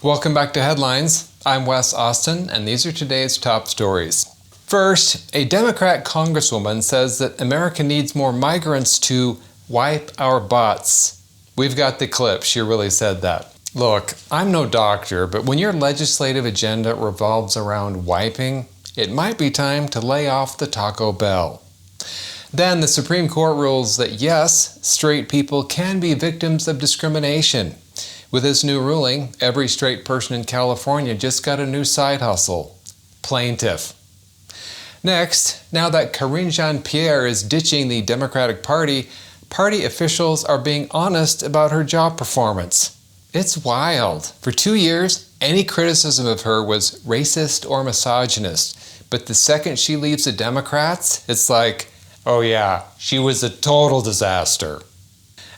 Welcome back to Headlines. I'm Wes Austin, and these are today's top stories. First, a Democrat congresswoman says that America needs more migrants to wipe our butts. We've got the clip. She really said that. Look, I'm no doctor, but when your legislative agenda revolves around wiping, it might be time to lay off the Taco Bell. Then the Supreme Court rules that yes, straight people can be victims of discrimination. With this new ruling, every straight person in California just got a new side hustle: plaintiff. Next, now that Karine Jean-Pierre is ditching the Democratic Party, party officials are being honest about her job performance. It's wild. For 2 years, any criticism of her was racist or misogynist. But the second she leaves the Democrats, it's like, oh yeah, she was a total disaster.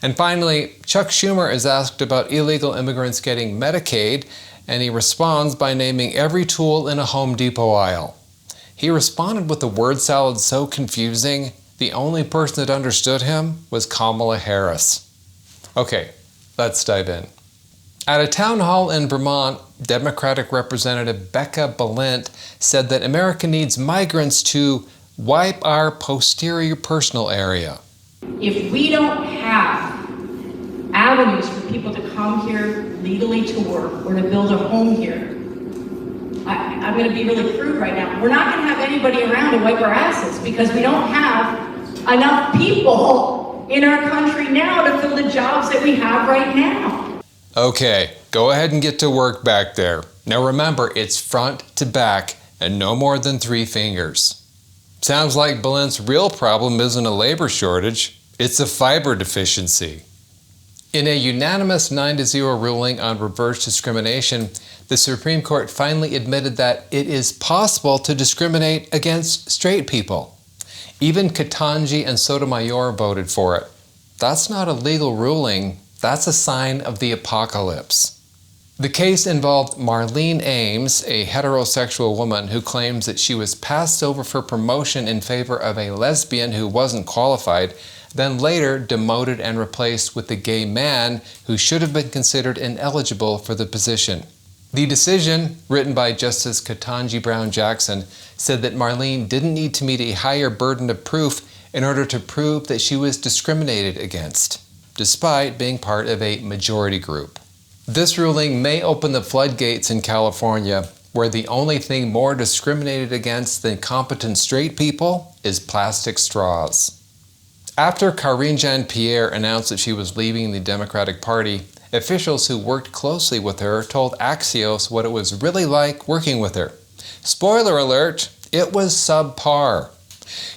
And finally, Chuck Schumer is asked about illegal immigrants getting Medicaid, and he responds by naming every tool in a Home Depot aisle. He responded with a word salad so confusing, the only person that understood him was Kamala Harris. Okay, let's dive in. At a town hall in Vermont, Democratic Representative Becca Balint said that America needs migrants to wipe our posterior personal area. If we don't have avenues for people to come here legally to work or to build a home here, I'm going to be really crude right now. We're not going to have anybody around to wipe our asses because we don't have enough people in our country now to fill the jobs that we have right now. Okay, go ahead and get to work back there. Now remember, it's front to back and no more than 3 fingers. Sounds like Balint's real problem isn't a labor shortage, it's a fiber deficiency. In a unanimous 9-0 ruling on reverse discrimination, the Supreme Court finally admitted that it is possible to discriminate against straight people. Even Ketanji and Sotomayor voted for it. That's not a legal ruling, that's a sign of the apocalypse. The case involved Marlene Ames, a heterosexual woman who claims that she was passed over for promotion in favor of a lesbian who wasn't qualified, then later demoted and replaced with a gay man who should have been considered ineligible for the position. The decision, written by Justice Ketanji Brown Jackson, said that Marlene didn't need to meet a higher burden of proof in order to prove that she was discriminated against, despite being part of a majority group. This ruling may open the floodgates in California, where the only thing more discriminated against than competent straight people is plastic straws. After Karine Jean-Pierre announced that she was leaving the Democratic Party, officials who worked closely with her told Axios what it was really like working with her. Spoiler alert, it was subpar.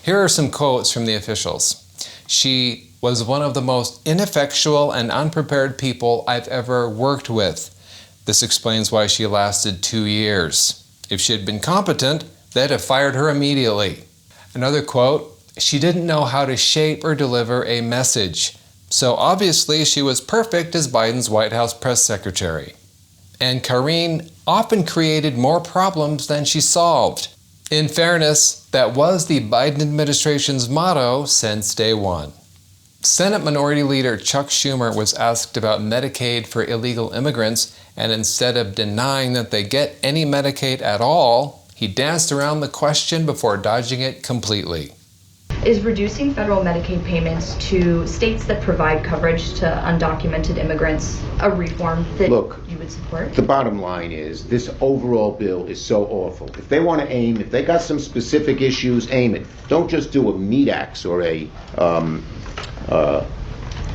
Here are some quotes from the officials. She was one of the most ineffectual and unprepared people I've ever worked with. This explains why she lasted 2 years. If she had been competent, they'd have fired her immediately. Another quote, she didn't know how to shape or deliver a message. So obviously she was perfect as Biden's White House press secretary. And Karine often created more problems than she solved. In fairness, that was the Biden administration's motto since day one. Senate Minority Leader Chuck Schumer was asked about Medicaid for illegal immigrants, and instead of denying that they get any Medicaid at all, he danced around the question before dodging it completely. Is reducing federal Medicaid payments to states that provide coverage to undocumented immigrants a reform that you would support? The bottom line is this overall bill is so awful. If they want to aim, if they got some specific issues, aim it. Don't just do a meat axe or a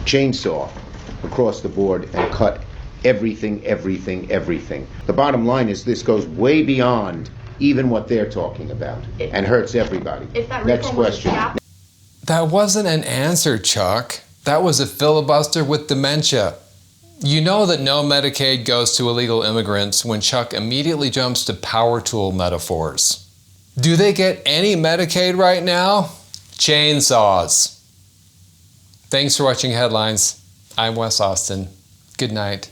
chainsaw across the board and cut everything. The bottom line is this goes way beyond even what they're talking about and hurts everybody. Next question. That wasn't an answer, Chuck. That was a filibuster with dementia. You know that no Medicaid goes to illegal immigrants when Chuck immediately jumps to power tool metaphors. Do they get any Medicaid right now? Chainsaws. Thanks for watching Headlines. I'm Wes Austin. Good night.